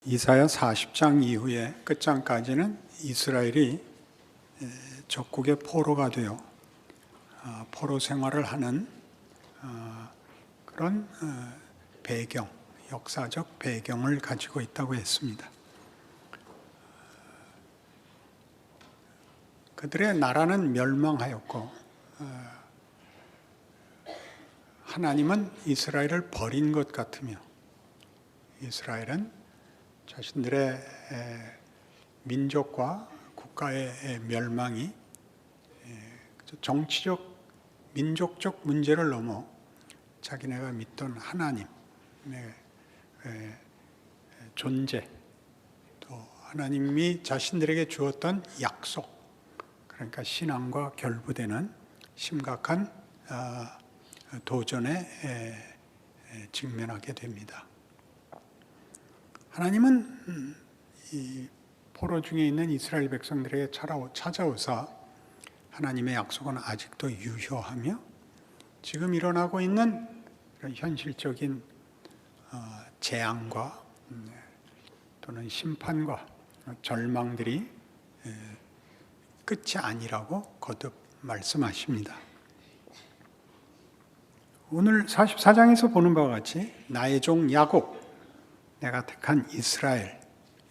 이사야 40장 이후에 끝장까지는 이스라엘이 적국의 포로가 되어 포로 생활을 하는 그런 배경, 역사적 배경을 가지고 있다고 했습니다. 그들의 나라는 멸망하였고 하나님은 이스라엘을 버린 것 같으며 이스라엘은 자신들의 민족과 국가의 멸망이 정치적, 민족적 문제를 넘어 자기네가 믿던 하나님의 존재, 또 하나님이 자신들에게 주었던 약속, 그러니까 신앙과 결부되는 심각한 도전에 직면하게 됩니다. 하나님은 이 포로 중에 있는 이스라엘 백성들에게 찾아오사 하나님의 약속은 아직도 유효하며 지금 일어나고 있는 현실적인 재앙과 또는 심판과 절망들이 끝이 아니라고 거듭 말씀하십니다. 오늘 44장에서 보는 바와 같이 나의 종 야곱, 내가 택한 이스라엘,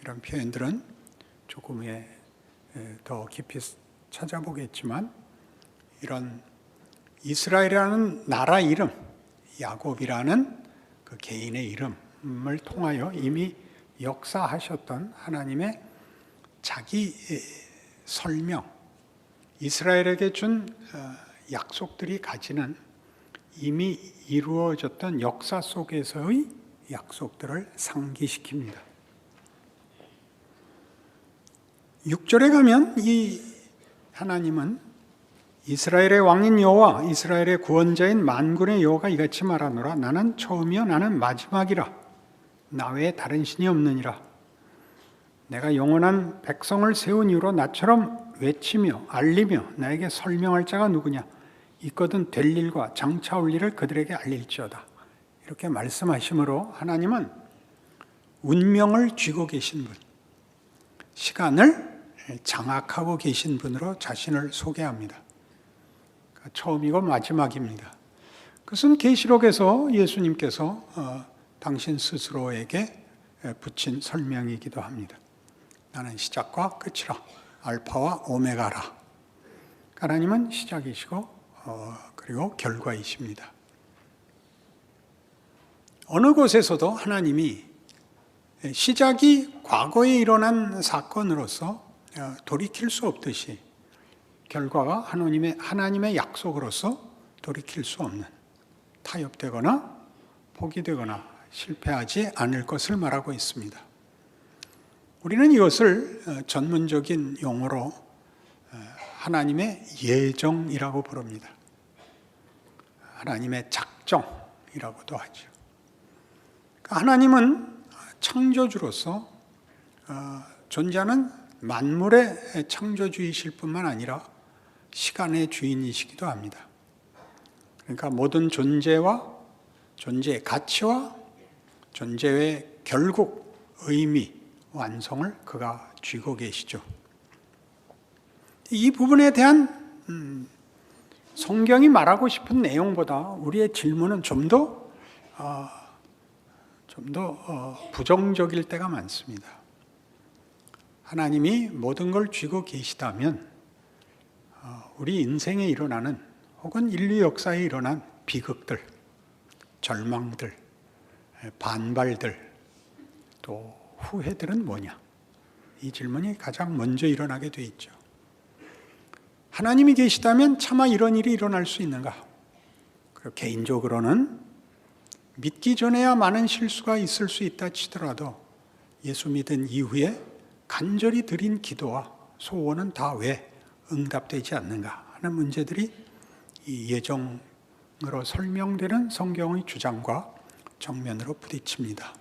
이런 표현들은 조금 더 깊이 찾아보겠지만 이런 이스라엘이라는 나라 이름, 야곱이라는 그 개인의 이름을 통하여 이미 역사하셨던 하나님의 자기 설명, 이스라엘에게 준 약속들이 가지는 이미 이루어졌던 역사 속에서의 약속들을 상기시킵니다. 6절에 가면 이 하나님은 이스라엘의 왕인 여호와, 이스라엘의 구원자인 만군의 여호와가 이같이 말하노라. 나는 처음이요 나는 마지막이라. 나 외에 다른 신이 없느니라. 내가 영원한 백성을 세운 이후로 나처럼 외치며 알리며 나에게 설명할 자가 누구냐. 있거든 될 일과 장차 올 일을 그들에게 알릴지어다. 이렇게 말씀하심으로 하나님은 운명을 쥐고 계신 분, 시간을 장악하고 계신 분으로 자신을 소개합니다. 처음이고 마지막입니다. 그것은 계시록에서 예수님께서 당신 스스로에게 붙인 설명이기도 합니다. 나는 시작과 끝이라, 알파와 오메가라. 하나님은 시작이시고 그리고 결과이십니다. 어느 곳에서도 하나님이 시작이 과거에 일어난 사건으로서 돌이킬 수 없듯이 결과가 하나님의 약속으로서 돌이킬 수 없는, 타협되거나 포기되거나 실패하지 않을 것을 말하고 있습니다. 우리는 이것을 전문적인 용어로 하나님의 예정이라고 부릅니다. 하나님의 작정이라고도 하죠. 하나님은 창조주로서 존재하는 만물의 창조주이실 뿐만 아니라 시간의 주인이시기도 합니다. 그러니까 모든 존재와 존재의 가치와 존재의 결국, 의미, 완성을 그가 쥐고 계시죠. 이 부분에 대한 성경이 말하고 싶은 내용보다 우리의 질문은 좀 더 부정적일 때가 많습니다. 하나님이 모든 걸 쥐고 계시다면 우리 인생에 일어나는 혹은 인류 역사에 일어난 비극들, 절망들, 반발들, 또 후회들은 뭐냐? 이 질문이 가장 먼저 일어나게 돼 있죠. 하나님이 계시다면 차마 이런 일이 일어날 수 있는가? 그리고 개인적으로는 믿기 전에야 많은 실수가 있을 수 있다 치더라도 예수 믿은 이후에 간절히 드린 기도와 소원은 다 왜 응답되지 않는가 하는 문제들이 이 예정으로 설명되는 성경의 주장과 정면으로 부딪힙니다.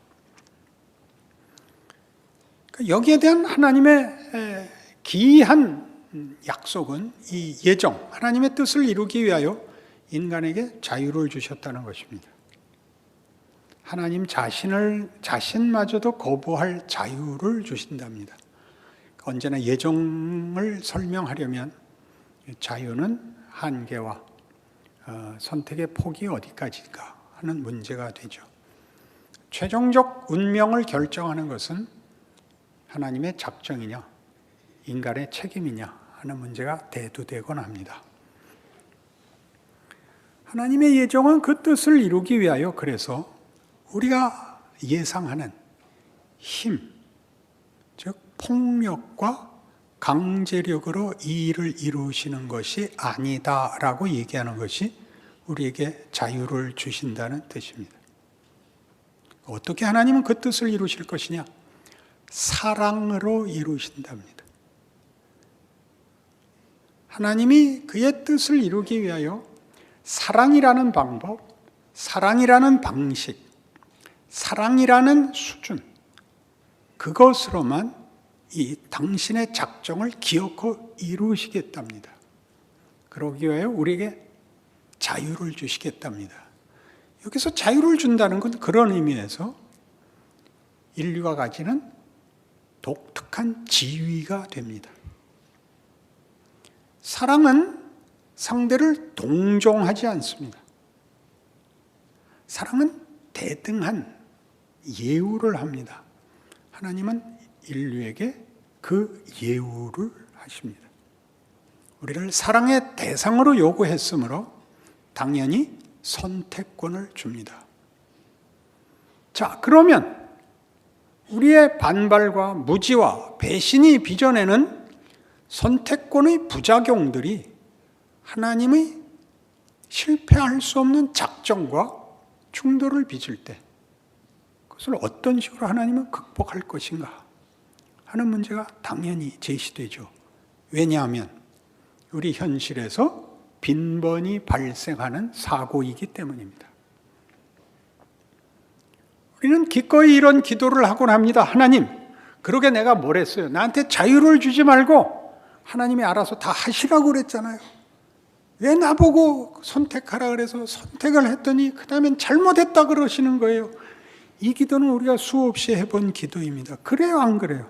여기에 대한 하나님의 기이한 약속은 이 예정, 하나님의 뜻을 이루기 위하여 인간에게 자유를 주셨다는 것입니다. 하나님 자신마저도 거부할 자유를 주신답니다. 언제나 예정을 설명하려면 자유는 한계와 선택의 폭이 어디까지인가 하는 문제가 되죠. 최종적 운명을 결정하는 것은 하나님의 작정이냐 인간의 책임이냐 하는 문제가 대두되곤 합니다. 하나님의 예정은 그 뜻을 이루기 위하여 그래서 우리가 예상하는 힘, 즉 폭력과 강제력으로 이 일을 이루시는 것이 아니다라고 얘기하는 것이 우리에게 자유를 주신다는 뜻입니다. 어떻게 하나님은 그 뜻을 이루실 것이냐? 사랑으로 이루신답니다. 하나님이 그의 뜻을 이루기 위하여 사랑이라는 방법, 사랑이라는 방식, 사랑이라는 수준, 그것으로만 이 당신의 작정을 기어코 이루시겠답니다. 그러기 위하여 우리에게 자유를 주시겠답니다. 여기서 자유를 준다는 건 그런 의미에서 인류가 가지는 독특한 지위가 됩니다. 사랑은 상대를 동정하지 않습니다. 사랑은 대등한 예우를 합니다. 하나님은 인류에게 그 예우를 하십니다. 우리를 사랑의 대상으로 요구했으므로 당연히 선택권을 줍니다. 자, 그러면 우리의 반발과 무지와 배신이 빚어내는 선택권의 부작용들이 하나님의 실패할 수 없는 작정과 충돌을 빚을 때 그것을 어떤 식으로 하나님은 극복할 것인가 하는 문제가 당연히 제시되죠. 왜냐하면 우리 현실에서 빈번히 발생하는 사고이기 때문입니다. 우리는 기꺼이 이런 기도를 하곤 합니다. 하나님, 그러게 내가 뭘 했어요? 나한테 자유를 주지 말고 하나님이 알아서 다 하시라고 그랬잖아요. 왜 나보고 선택하라 그래서 선택을 했더니 그 다음엔 잘못했다 그러시는 거예요. 이 기도는 우리가 수없이 해본 기도입니다. 그래요, 안 그래요?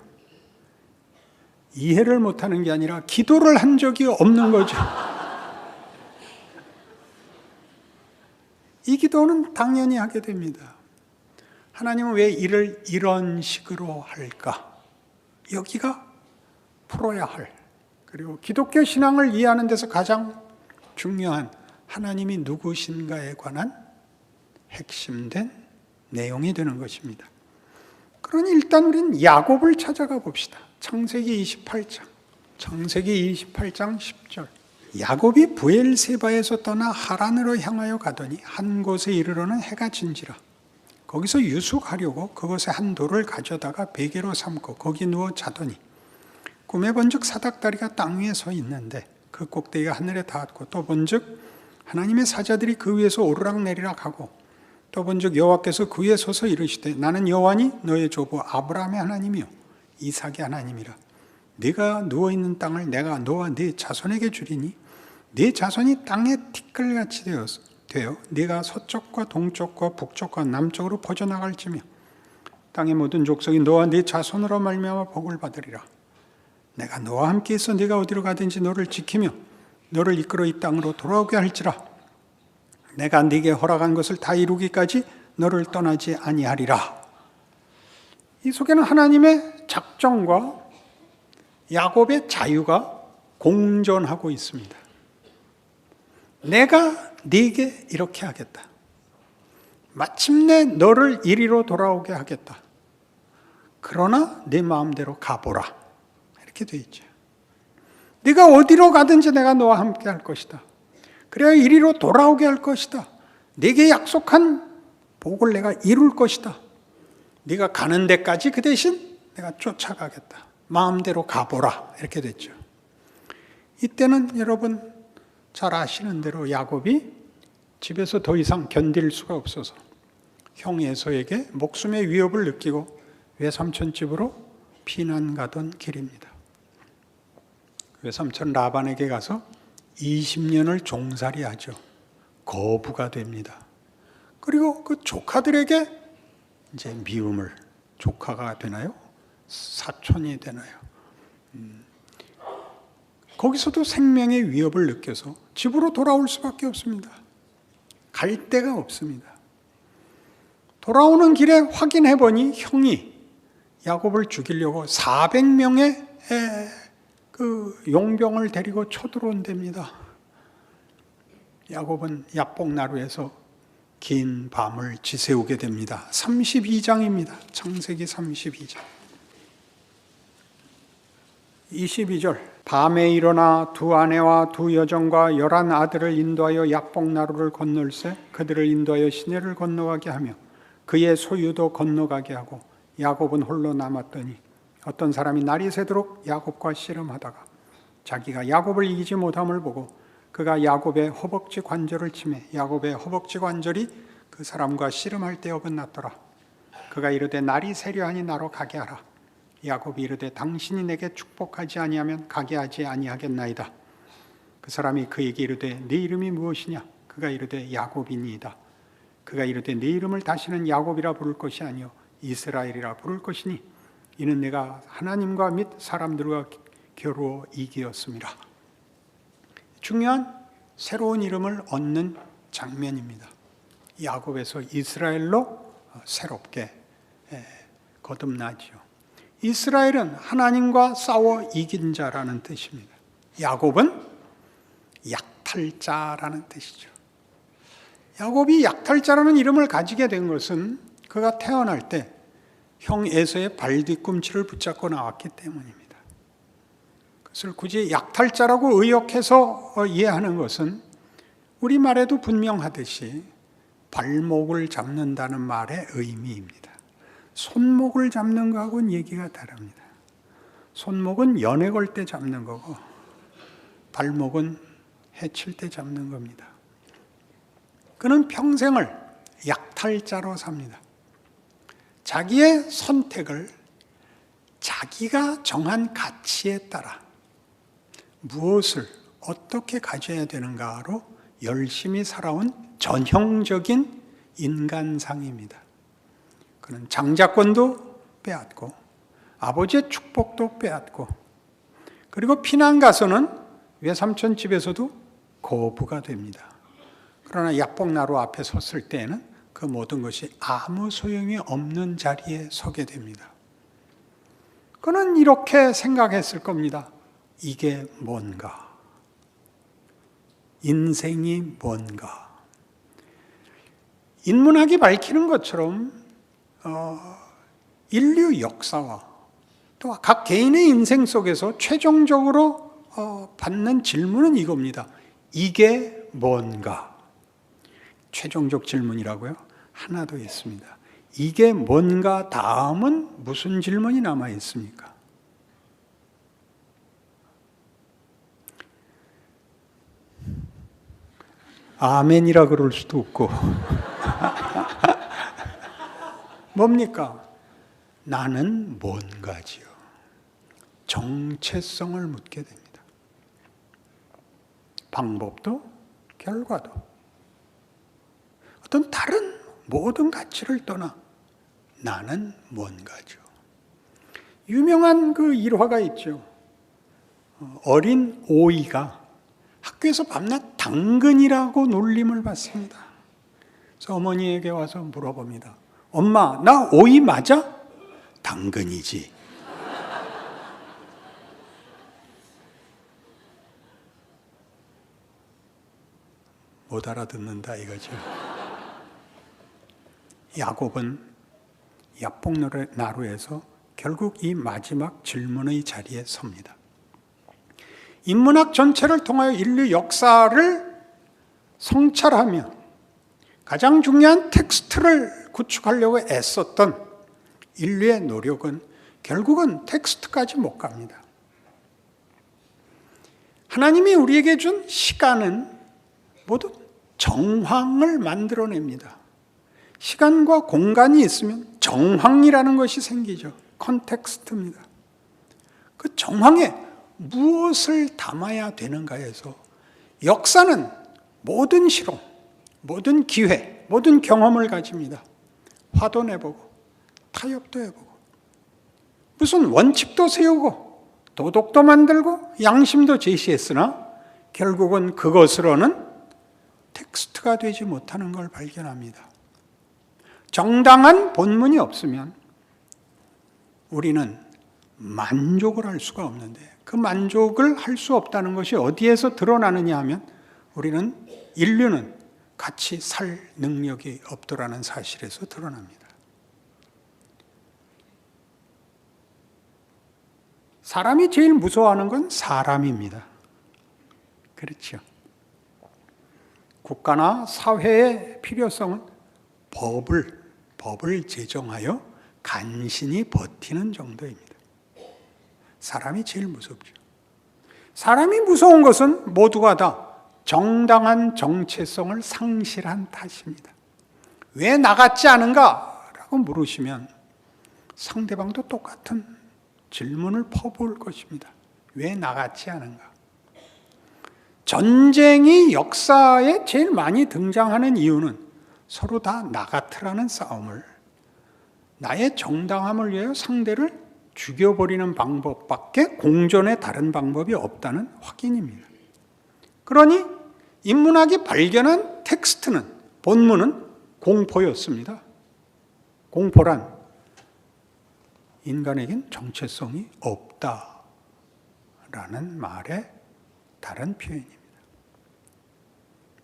이해를 못하는 게 아니라 기도를 한 적이 없는 거죠. 이 기도는 당연히 하게 됩니다. 하나님은 왜 일을 이런 식으로 할까? 여기가 풀어야 할, 그리고 기독교 신앙을 이해하는 데서 가장 중요한 하나님이 누구신가에 관한 핵심된 내용이 되는 것입니다. 그러니 일단 우리는 야곱을 찾아가 봅시다. 창세기 28장 10절. 야곱이 브엘세바에서 떠나 하란으로 향하여 가더니 한 곳에 이르러는 해가 진지라. 거기서 유숙하려고 그곳에 한 돌을 가져다가 베개로 삼고 거기 누워 자더니 꿈에 본즉 사닥다리가 땅 위에 서 있는데 그 꼭대기가 하늘에 닿았고 또 본즉 하나님의 사자들이 그 위에서 오르락내리락 하고 또 본즉 여호와께서 그 위에 서서 이르시되 나는 여호와니 너의 조부 아브라함의 하나님이요 이삭의 하나님이라. 네가 누워있는 땅을 내가 너와 네 자손에게 주리니 네 자손이 땅의 티끌같이 되어 네가 서쪽과 동쪽과 북쪽과 남쪽으로 퍼져나갈지며 땅의 모든 족속이 너와 네 자손으로 말미암아 복을 받으리라. 내가 너와 함께 있어 네가 어디로 가든지 너를 지키며 너를 이끌어 이 땅으로 돌아오게 할지라. 내가 네게 허락한 것을 다 이루기까지 너를 떠나지 아니하리라. 이 속에는 하나님의 작정과 야곱의 자유가 공존하고 있습니다. 내가 네게 이렇게 하겠다. 마침내 너를 이리로 돌아오게 하겠다. 그러나 네 마음대로 가보라. 이렇게 돼 있죠. 네가 어디로 가든지 내가 너와 함께 할 것이다. 그래야 이리로 돌아오게 할 것이다. 네게 약속한 복을 내가 이룰 것이다. 네가 가는 데까지 그 대신 내가 쫓아가겠다. 마음대로 가보라. 이렇게 됐죠. 이때는 여러분 잘 아시는 대로 야곱이 집에서 더 이상 견딜 수가 없어서 형 에서에게 목숨의 위협을 느끼고 외삼촌 집으로 피난 가던 길입니다. 외삼촌 라반에게 가서 20년을 종살이하죠. 거부가 됩니다. 그리고 그 조카들에게 이제 미움을, 조카가 되나요? 사촌이 되나요? 거기서도 생명의 위협을 느껴서 집으로 돌아올 수밖에 없습니다. 갈 데가 없습니다. 돌아오는 길에 확인해 보니 형이 야곱을 죽이려고 400명의 그 용병을 데리고 쳐들어온답니다. 야곱은 야복나루에서 긴 밤을 지새우게 됩니다. 32장입니다. 창세기 32장. 22절. 밤에 일어나 두 아내와 두 여종과 11 아들을 인도하여 야복나루를 건널세 그들을 인도하여 시내를 건너가게 하며 그의 소유도 건너가게 하고 야곱은 홀로 남았더니 어떤 사람이 날이 새도록 야곱과 씨름하다가 자기가 야곱을 이기지 못함을 보고 그가 야곱의 허벅지 관절을 치매 야곱의 허벅지 관절이 그 사람과 씨름할 때 어긋났더라. 그가 이르되 날이 새려하니 나로 가게 하라. 야곱이 이르되 당신이 내게 축복하지 아니하면 가게 하지 아니하겠나이다. 그 사람이 그에게 이르되 네 이름이 무엇이냐? 그가 이르되 야곱이니이다. 그가 이르되 네 이름을 다시는 야곱이라 부를 것이 아니요 이스라엘이라 부를 것이니 이는 내가 하나님과 및 사람들과 겨루어 이기었음이라. 중요한 새로운 이름을 얻는 장면입니다. 야곱에서 이스라엘로 새롭게 거듭나지요. 이스라엘은 하나님과 싸워 이긴 자라는 뜻입니다. 야곱은 약탈자라는 뜻이죠. 야곱이 약탈자라는 이름을 가지게 된 것은 그가 태어날 때 형 에서의 발 뒤꿈치를 붙잡고 나왔기 때문입니다. 그것을 굳이 약탈자라고 의역해서 이해하는 것은 우리말에도 분명하듯이 발목을 잡는다는 말의 의미입니다. 손목을 잡는 거하고는 얘기가 다릅니다. 손목은 연애 걸 때 잡는 거고 발목은 해칠 때 잡는 겁니다. 그는 평생을 약탈자로 삽니다. 자기의 선택을 자기가 정한 가치에 따라 무엇을 어떻게 가져야 되는가로 열심히 살아온 전형적인 인간상입니다. 그는 장자권도 빼앗고 아버지의 축복도 빼앗고 그리고 피난 가서는 외삼촌 집에서도 거부가 됩니다. 그러나 야복나루 앞에 섰을 때에는 그 모든 것이 아무 소용이 없는 자리에 서게 됩니다. 그는 이렇게 생각했을 겁니다. 이게 뭔가? 인생이 뭔가? 인문학이 밝히는 것처럼 인류 역사와 또 각 개인의 인생 속에서 최종적으로 받는 질문은 이겁니다. 이게 뭔가? 최종적 질문이라고요? 하나 더 있습니다. 이게 뭔가 다음은 무슨 질문이 남아 있습니까? 아멘이라 그럴 수도 없고 뭡니까? 나는 뭔가지요. 정체성을 묻게 됩니다. 방법도 결과도 어떤 다른 모든 가치를 떠나 나는 뭔가죠. 유명한 그 일화가 있죠. 어린 오이가 학교에서 밤낮 당근이라고 놀림을 받습니다. 그래서 어머니에게 와서 물어봅니다. 엄마, 나 오이 맞아? 당근이지. 못 알아듣는다 이거죠. 야곱은 야복나루에서 결국 이 마지막 질문의 자리에 섭니다. 인문학 전체를 통하여 인류 역사를 성찰하며 가장 중요한 텍스트를 구축하려고 애썼던 인류의 노력은 결국은 텍스트까지 못 갑니다. 하나님이 우리에게 준 시간은 모두 정황을 만들어냅니다. 시간과 공간이 있으면 정황이라는 것이 생기죠. 컨텍스트입니다. 그 정황에 무엇을 담아야 되는가에서 역사는 모든 실험, 모든 기회, 모든 경험을 가집니다. 화도 내보고 타협도 해보고 무슨 원칙도 세우고 도덕도 만들고 양심도 제시했으나 결국은 그것으로는 텍스트가 되지 못하는 걸 발견합니다. 정당한 본문이 없으면 우리는 만족을 할 수가 없는데, 그 만족을 할 수 없다는 것이 어디에서 드러나느냐 하면 인류는 같이 살 능력이 없더라는 사실에서 드러납니다. 사람이 제일 무서워하는 건 사람입니다. 그렇죠. 국가나 사회의 필요성은 법을 제정하여 간신히 버티는 정도입니다. 사람이 제일 무섭죠. 사람이 무서운 것은 모두가 다 정당한 정체성을 상실한 탓입니다. 왜 나같지 않은가? 라고 물으시면 상대방도 똑같은 질문을 퍼부을 것입니다. 왜 나같지 않은가? 전쟁이 역사에 제일 많이 등장하는 이유는 서로 다 나 같으라는 싸움을, 나의 정당함을 위하여 상대를 죽여버리는 방법밖에 공존의 다른 방법이 없다는 확인입니다. 그러니 인문학이 발견한 텍스트는, 본문은 공포였습니다. 공포란 인간에겐 정체성이 없다라는 말의 다른 표현입니다.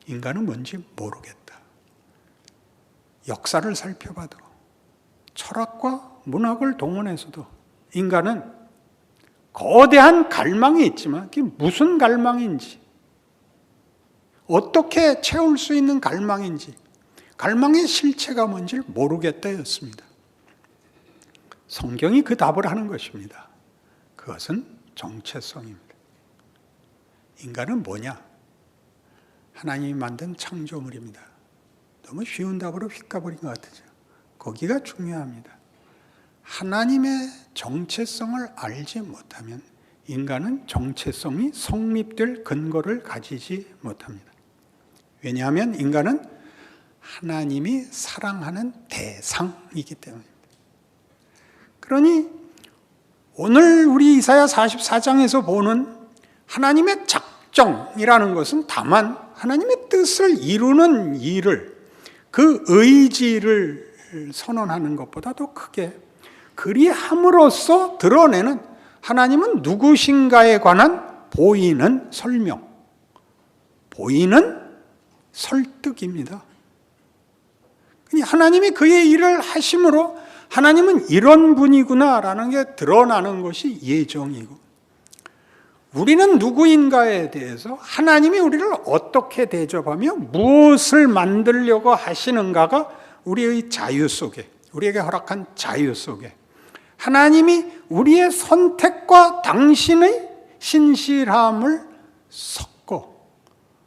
인간은 뭔지 모르겠다. 역사를 살펴봐도, 철학과 문학을 동원해서도 인간은 거대한 갈망이 있지만 그게 무슨 갈망인지, 어떻게 채울 수 있는 갈망인지, 갈망의 실체가 뭔지를 모르겠다였습니다. 성경이 그 답을 하는 것입니다. 그것은 정체성입니다. 인간은 뭐냐? 하나님이 만든 창조물입니다. 너무 쉬운 답으로 휙가버린 것 같죠. 거기가 중요합니다. 하나님의 정체성을 알지 못하면 인간은 정체성이 성립될 근거를 가지지 못합니다. 왜냐하면 인간은 하나님이 사랑하는 대상이기 때문입니다. 그러니 오늘 우리 이사야 44장에서 보는 하나님의 작정이라는 것은 다만 하나님의 뜻을 이루는 일을, 그 의지를 선언하는 것보다도 크게 그리함으로써 드러내는 하나님은 누구신가에 관한 보이는 설명, 보이는 설득입니다. 하나님이 그의 일을 하심으로 하나님은 이런 분이구나라는 게 드러나는 것이 예정이고, 우리는 누구인가에 대해서 하나님이 우리를 어떻게 대접하며 무엇을 만들려고 하시는가가 우리의 자유 속에, 우리에게 허락한 자유 속에 하나님이 우리의 선택과 당신의 신실함을 섞고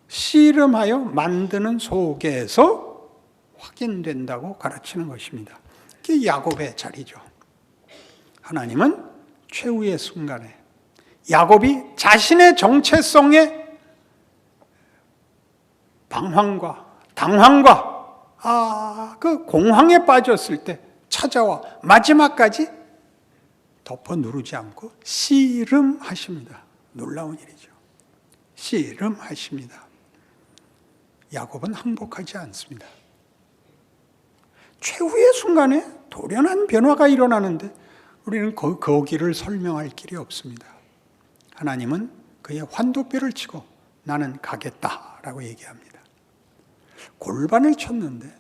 씨름하여 만드는 속에서 확인된다고 가르치는 것입니다. 그게 야곱의 자리죠. 하나님은 최후의 순간에 야곱이 자신의 정체성의 방황과 당황과 그 공황에 빠졌을 때 찾아와 마지막까지 덮어 누르지 않고 씨름하십니다. 놀라운 일이죠. 씨름하십니다. 야곱은 항복하지 않습니다. 최후의 순간에 돌연한 변화가 일어나는데 우리는 거기를 설명할 길이 없습니다. 하나님은 그의 환도뼈를 치고 나는 가겠다라고 얘기합니다. 골반을 쳤는데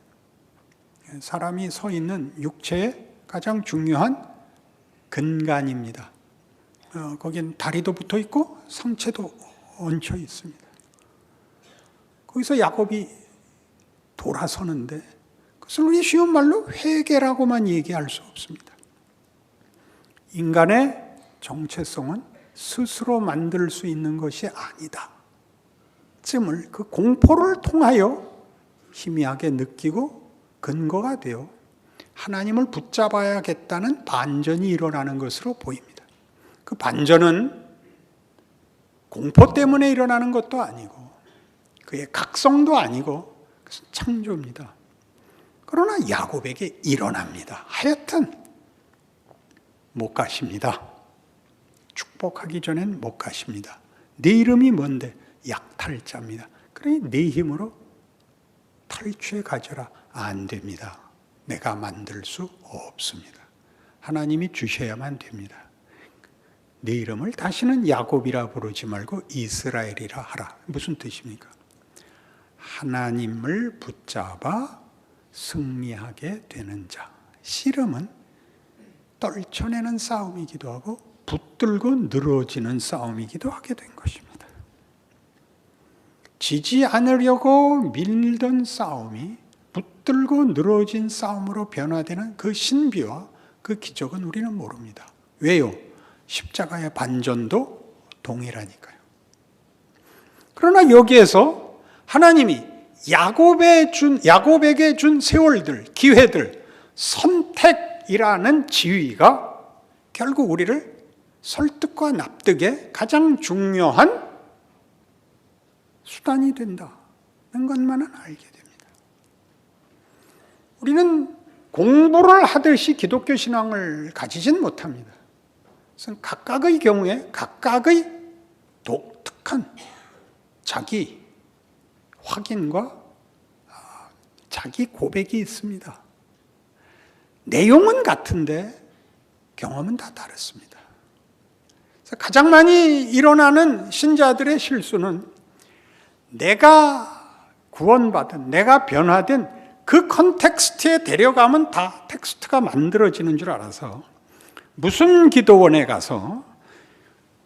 사람이 서 있는 육체의 가장 중요한 근간입니다. 거긴 다리도 붙어 있고 상체도 얹혀 있습니다. 거기서 야곱이 돌아서는데 그것을 우리 쉬운 말로 회개라고만 얘기할 수 없습니다. 인간의 정체성은 스스로 만들 수 있는 것이 아니다. 쯤을 그 공포를 통하여 희미하게 느끼고 근거가 되어 하나님을 붙잡아야겠다는 반전이 일어나는 것으로 보입니다. 그 반전은 공포 때문에 일어나는 것도 아니고 그의 각성도 아니고 그것은 창조입니다. 그러나 야곱에게 일어납니다. 하여튼 못 가십니다. 축복하기 전엔 못 가십니다. 내 이름이 뭔데? 약탈자입니다. 그러니 내 힘으로 탈취해 가져라. 안 됩니다. 내가 만들 수 없습니다. 하나님이 주셔야만 됩니다. 내 이름을 다시는 야곱이라 부르지 말고 이스라엘이라 하라. 무슨 뜻입니까? 하나님을 붙잡아 승리하게 되는 자. 씨름은 떨쳐내는 싸움이기도 하고 붙들고 늘어지는 싸움이기도 하게 된 것입니다. 지지 않으려고 밀던 싸움이 붙들고 늘어진 싸움으로 변화되는 그 신비와 그 기적은 우리는 모릅니다. 왜요? 십자가의 반전도 동일하니까요. 그러나 여기에서 하나님이 야곱에게 준 세월들, 기회들, 선택이라는 지위가 결국 우리를 설득과 납득의 가장 중요한 수단이 된다는 것만은 알게 됩니다. 우리는 공부를 하듯이 기독교 신앙을 가지진 못합니다. 그래서 각각의 경우에 각각의 독특한 자기 확인과 자기 고백이 있습니다. 내용은 같은데 경험은 다 다릅니다. 그래서 가장 많이 일어나는 신자들의 실수는 내가 구원받은, 내가 변화된 그 컨텍스트에 데려가면 다 텍스트가 만들어지는 줄 알아서 무슨 기도원에 가서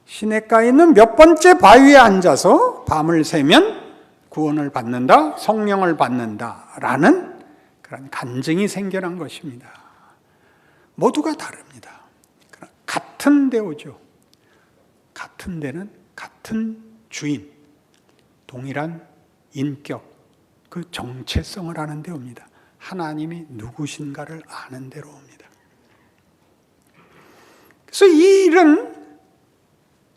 시냇가에 있는 몇 번째 바위에 앉아서 밤을 새면 구원을 받는다, 성령을 받는다라는 그런 간증이 생겨난 것입니다. 모두가 다릅니다. 같은 데오죠. 같은 데는 같은 주인, 동일한 인격, 그 정체성을 아는 데 옵니다. 하나님이 누구신가를 아는 데로 옵니다. 그래서 이 일은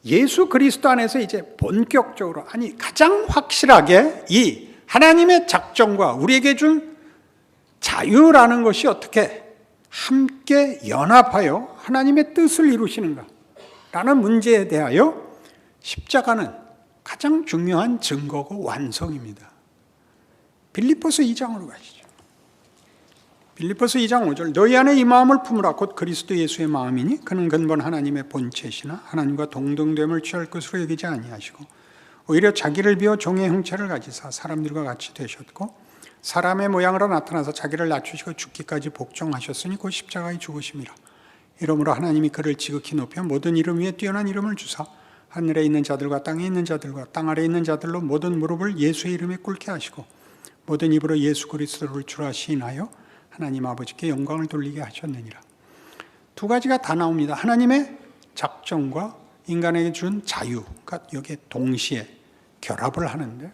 예수 그리스도 안에서 이제 본격적으로, 아니 가장 확실하게 이 하나님의 작정과 우리에게 준 자유라는 것이 어떻게 함께 연합하여 하나님의 뜻을 이루시는가 라는 문제에 대하여 십자가는 가장 중요한 증거고 완성입니다. 빌립보서 2장으로 가시죠. 빌립보서 2장 5절 너희 안에 이 마음을 품으라 곧 그리스도 예수의 마음이니 그는 근본 하나님의 본체시나 하나님과 동등됨을 취할 것으로 여기지 아니하시고 오히려 자기를 비워 종의 형체를 가지사 사람들과 같이 되셨고 사람의 모양으로 나타나서 자기를 낮추시고 죽기까지 복종하셨으니 곧 십자가의 죽으심이라. 이러므로 하나님이 그를 지극히 높여 모든 이름 위에 뛰어난 이름을 주사 하늘에 있는 자들과 땅에 있는 자들과 땅 아래에 있는 자들로 모든 무릎을 예수의 이름에 꿇게 하시고 모든 입으로 예수 그리스도를 주라 시인하여 하나님 아버지께 영광을 돌리게 하셨느니라. 두 가지가 다 나옵니다. 하나님의 작정과 인간에게 준 자유가 여기에 동시에 결합을 하는데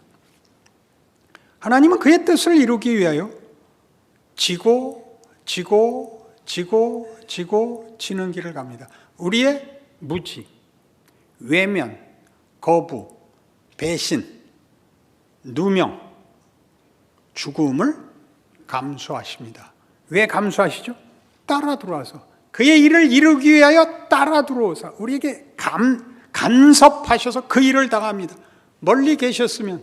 하나님은 그의 뜻을 이루기 위하여 지고 지는 길을 갑니다. 우리의 무지, 외면, 거부, 배신, 누명, 죽음을 감수하십니다. 왜 감수하시죠? 따라 들어와서 그의 일을 이루기 위하여 따라 들어오사 우리에게 간섭하셔서 그 일을 당합니다. 멀리 계셨으면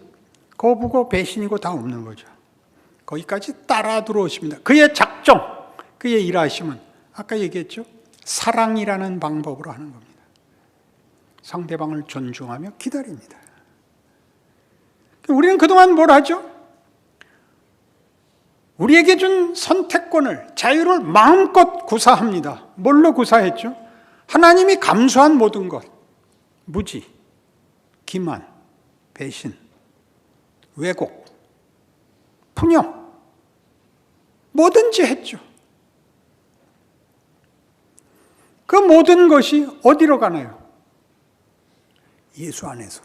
거부고 배신이고 다 없는 거죠. 거기까지 따라 들어오십니다. 그의 작정, 그의 일하심은 아까 얘기했죠. 사랑이라는 방법으로 하는 겁니다. 상대방을 존중하며 기다립니다. 우리는 그동안 뭘 하죠? 우리에게 준 선택권을, 자유를 마음껏 구사합니다. 뭘로 구사했죠? 하나님이 감수한 모든 것, 무지, 기만, 배신, 왜곡, 분영, 뭐든지 했죠. 그 모든 것이 어디로 가나요? 예수 안에서.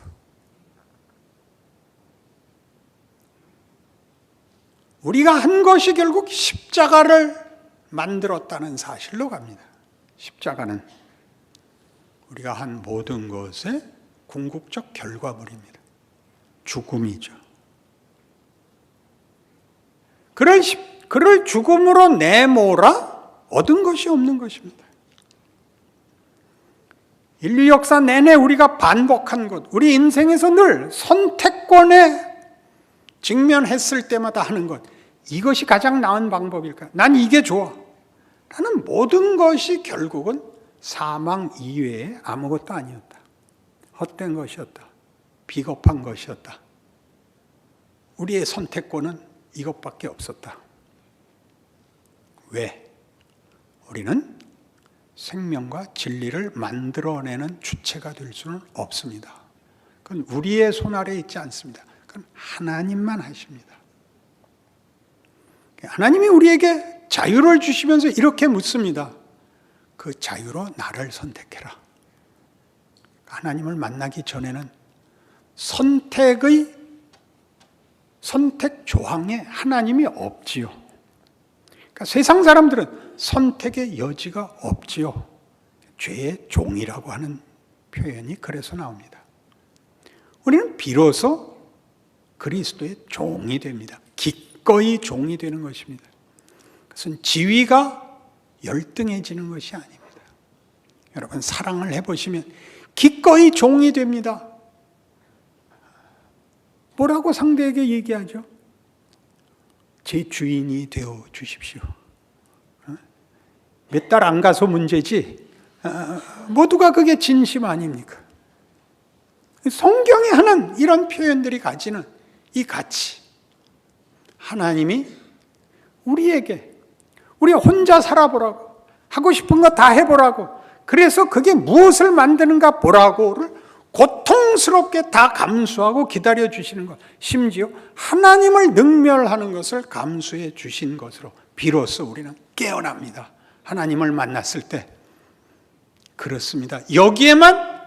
우리가 한 것이 결국 십자가를 만들었다는 사실로 갑니다. 십자가는 우리가 한 모든 것의 궁극적 결과물입니다. 죽음이죠. 그를 죽음으로 내몰아 얻은 것이 없는 것입니다. 인류 역사 내내 우리가 반복한 것, 우리 인생에서 늘 선택권에 직면했을 때마다 하는 것, 이것이 가장 나은 방법일까? 난 이게 좋아. 라는 모든 것이 결국은 사망 이외에 아무것도 아니었다. 헛된 것이었다. 비겁한 것이었다. 우리의 선택권은 이것밖에 없었다. 왜? 우리는 생명과 진리를 만들어내는 주체가 될 수는 없습니다. 그건 우리의 손 아래에 있지 않습니다. 그건 하나님만 하십니다. 하나님이 우리에게 자유를 주시면서 이렇게 묻습니다. 그 자유로 나를 선택해라. 하나님을 만나기 전에는 선택 조항에 하나님이 없지요. 그러니까 세상 사람들은 선택의 여지가 없지요. 죄의 종이라고 하는 표현이 그래서 나옵니다. 우리는 비로소 그리스도의 종이 됩니다. 기꺼이 종이 되는 것입니다. 그것은 지위가 열등해지는 것이 아닙니다. 여러분 사랑을 해보시면 기꺼이 종이 됩니다. 뭐라고 상대에게 얘기하죠? 제 주인이 되어 주십시오. 몇 달 안 가서 문제지 모두가 그게 진심 아닙니까? 성경에 하는 이런 표현들이 가지는 이 가치, 하나님이 우리에게 우리 혼자 살아보라고, 하고 싶은 거 다 해보라고, 그래서 그게 무엇을 만드는가 보라고를 고통스럽게 다 감수하고 기다려 주시는 것, 심지어 하나님을 능멸하는 것을 감수해 주신 것으로 비로소 우리는 깨어납니다. 하나님을 만났을 때 그렇습니다. 여기에만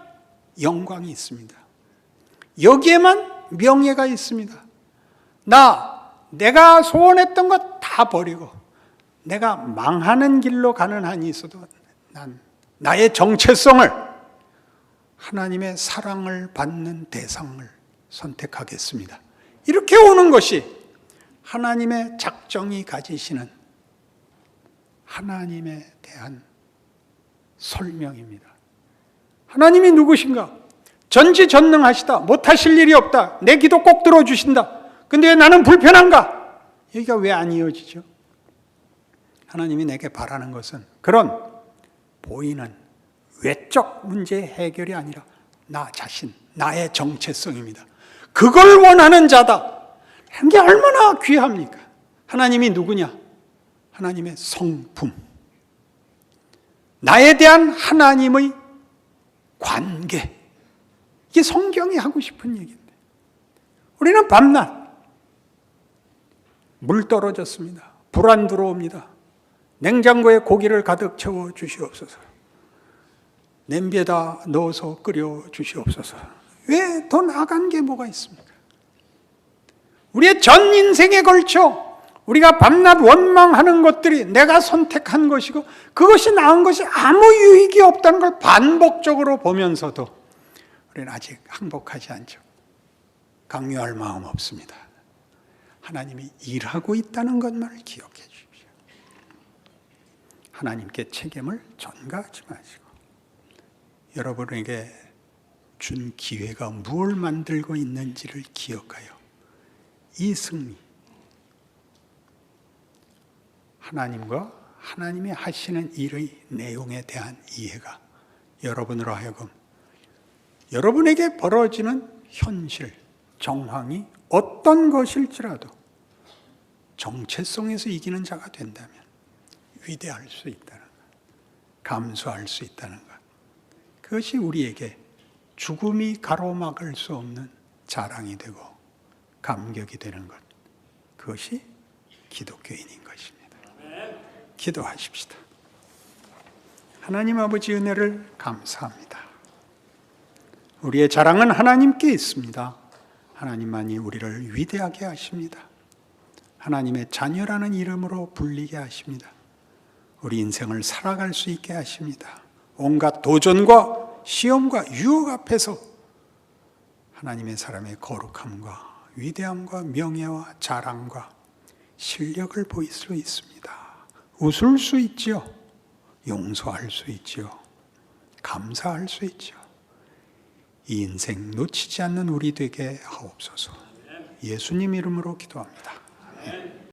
영광이 있습니다. 여기에만 명예가 있습니다. 내가 소원했던 것 다 버리고 내가 망하는 길로 가는 한이 있어도 난 나의 정체성을, 하나님의 사랑을 받는 대상을 선택하겠습니다. 이렇게 오는 것이 하나님의 작정이 가지시는 하나님에 대한 설명입니다. 하나님이 누구신가? 전지전능하시다. 못하실 일이 없다. 내 기도 꼭 들어주신다. 근데 왜 나는 불편한가? 여기가 왜 안 이어지죠? 하나님이 내게 바라는 것은 그런 보이는 외적 문제의 해결이 아니라 나 자신, 나의 정체성입니다. 그걸 원하는 자다. 게 얼마나 귀합니까? 하나님이 누구냐? 하나님의 성품. 나에 대한 하나님의 관계. 이게 성경이 하고 싶은 얘기인데 우리는 밤낮 물 떨어졌습니다. 불 안 들어옵니다. 냉장고에 고기를 가득 채워 주시옵소서. 냄비에다 넣어서 끓여 주시옵소서. 왜 더 나아간 게 뭐가 있습니까? 우리의 전 인생에 걸쳐 우리가 밤낮 원망하는 것들이 내가 선택한 것이고 그것이 나은 것이 아무 유익이 없다는 걸 반복적으로 보면서도 우리는 아직 항복하지 않죠. 강요할 마음 없습니다. 하나님이 일하고 있다는 것만을 기억해 주십시오. 하나님께 책임을 전가하지 마시고 여러분에게 준 기회가 무엇을 만들고 있는지를 기억하여 이 승리, 하나님과 하나님이 하시는 일의 내용에 대한 이해가 여러분으로 하여금 여러분에게 벌어지는 현실, 정황이 어떤 것일지라도 정체성에서 이기는 자가 된다면 위대할 수 있다는 것, 감수할 수 있다는 것, 그것이 우리에게 죽음이 가로막을 수 없는 자랑이 되고 감격이 되는 것, 그것이 기독교인인 것입니다. 기도하십시다. 하나님 아버지 은혜를 감사합니다. 우리의 자랑은 하나님께 있습니다. 하나님만이 우리를 위대하게 하십니다. 하나님의 자녀라는 이름으로 불리게 하십니다. 우리 인생을 살아갈 수 있게 하십니다. 온갖 도전과 시험과 유혹 앞에서 하나님의 사람의 거룩함과 위대함과 명예와 자랑과 실력을 보일 수 있습니다. 웃을 수 있지요. 용서할 수 있지요. 감사할 수 있죠. 이 인생 놓치지 않는 우리 되게 하옵소서. 예수님 이름으로 기도합니다.